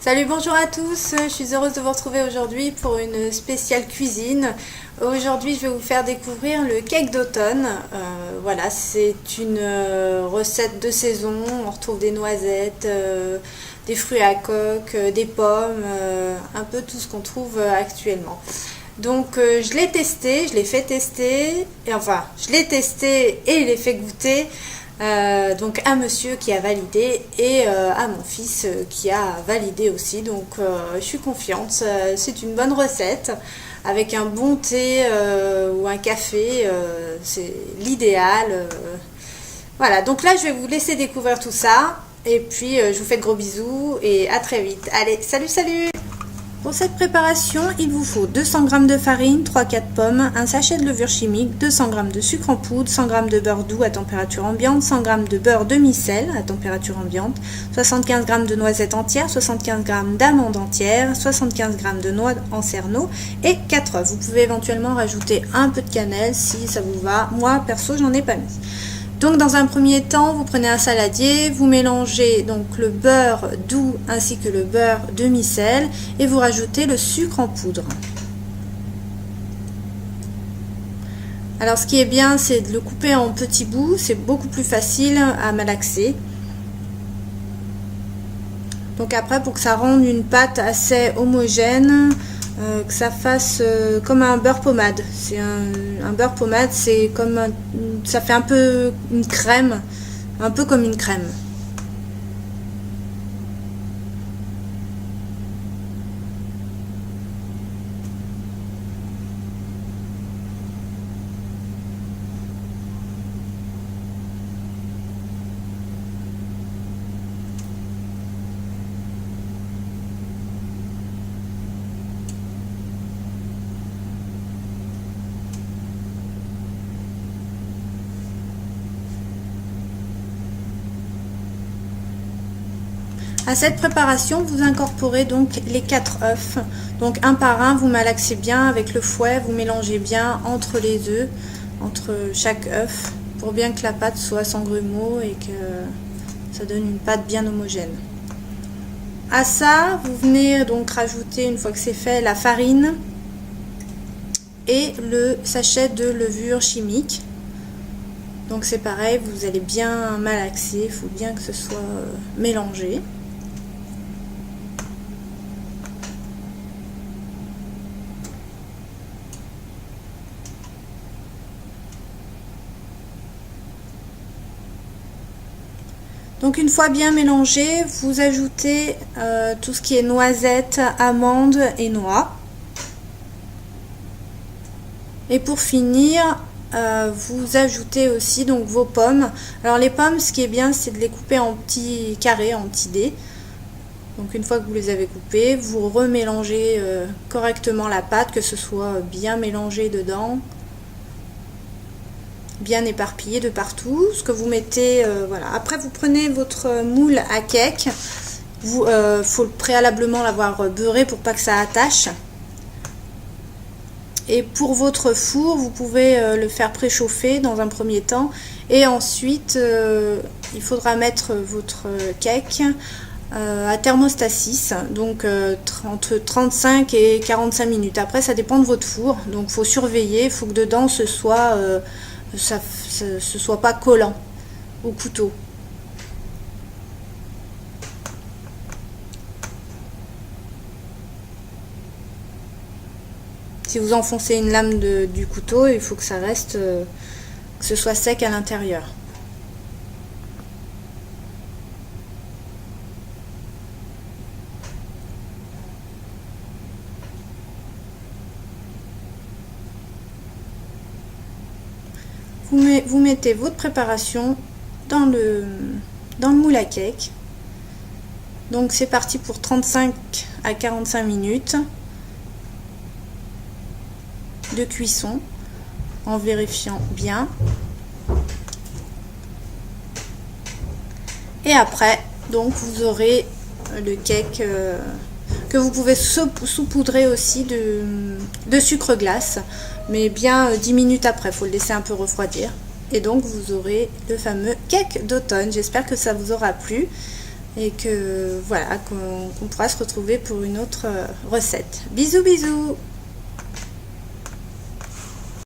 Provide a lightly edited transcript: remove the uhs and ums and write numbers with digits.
Salut, bonjour à tous, je suis heureuse de vous retrouver aujourd'hui pour une spéciale cuisine. Aujourd'hui je vais vous faire découvrir le cake d'automne. Voilà, c'est une recette de saison, on retrouve des noisettes, des fruits à coque, des pommes, un peu tout ce qu'on trouve actuellement. Donc je l'ai testé, je l'ai fait tester, je l'ai testé et je l'ai fait goûter. Donc à monsieur qui a validé et à mon fils qui a validé aussi, donc je suis confiante, c'est une bonne recette avec un bon thé ou un café, c'est l'idéal. Voilà, donc là je vais vous laisser découvrir tout ça et puis je vous fais de gros bisous et à très vite. Allez, salut salut! Pour cette préparation, il vous faut 200 g de farine, 3-4 pommes, un sachet de levure chimique, 200 g de sucre en poudre, 100 g de beurre doux à température ambiante, 100 g de beurre demi-sel à température ambiante, 75 g de noisettes entières, 75 g d'amandes entières, 75 g de noix en cerneau et 4 œufs. Vous pouvez éventuellement rajouter un peu de cannelle si ça vous va. Moi, perso, j'en ai pas mis. Donc dans un premier temps, vous prenez un saladier, vous mélangez donc le beurre doux ainsi que le beurre demi-sel et vous rajoutez le sucre en poudre. Alors ce qui est bien, c'est de le couper en petits bouts, c'est beaucoup plus facile à malaxer. Donc après, pour que ça rende une pâte assez homogène, que ça fasse comme un beurre pommade. C'est un beurre pommade, c'est comme ça fait un peu une crème, un peu comme une crème. À cette préparation, vous incorporez donc les 4 œufs. Donc un par un, vous malaxez bien avec le fouet, vous mélangez bien entre les œufs, entre chaque œuf, pour bien que la pâte soit sans grumeaux et que ça donne une pâte bien homogène. À ça, vous venez donc rajouter, une fois que c'est fait, la farine et le sachet de levure chimique. Donc c'est pareil, vous allez bien malaxer, il faut bien que ce soit mélangé. Donc une fois bien mélangé, vous ajoutez tout ce qui est noisettes, amandes et noix. Et pour finir, vous ajoutez aussi donc vos pommes. Alors les pommes, ce qui est bien, c'est de les couper en petits carrés, en petits dés. Donc une fois que vous les avez coupés, vous remélangez correctement la pâte, que ce soit bien mélangé dedans, bien éparpillé de partout. Ce que vous mettez, voilà. Après vous prenez votre moule à cake. Vous faut préalablement l'avoir beurré pour pas que ça attache. Et pour votre four, vous pouvez le faire préchauffer dans un premier temps et ensuite il faudra mettre votre cake à thermostat 6, donc entre 35 et 45 minutes. Après ça dépend de votre four, donc faut surveiller, il faut que dedans ce soit pas collant au couteau. Si vous enfoncez une lame du couteau, il faut que ça reste, que ce soit sec à l'intérieur. Vous mettez votre préparation dans le moule à cake. Donc c'est parti pour 35 à 45 minutes de cuisson en vérifiant bien. Et après, donc vous aurez le cake que vous pouvez saupoudrer aussi de sucre glace, mais bien 10 minutes après, il faut le laisser un peu refroidir. Et donc vous aurez le fameux cake d'automne. J'espère que ça vous aura plu. et que voilà, qu'on pourra se retrouver pour une autre recette. Bisous bisous!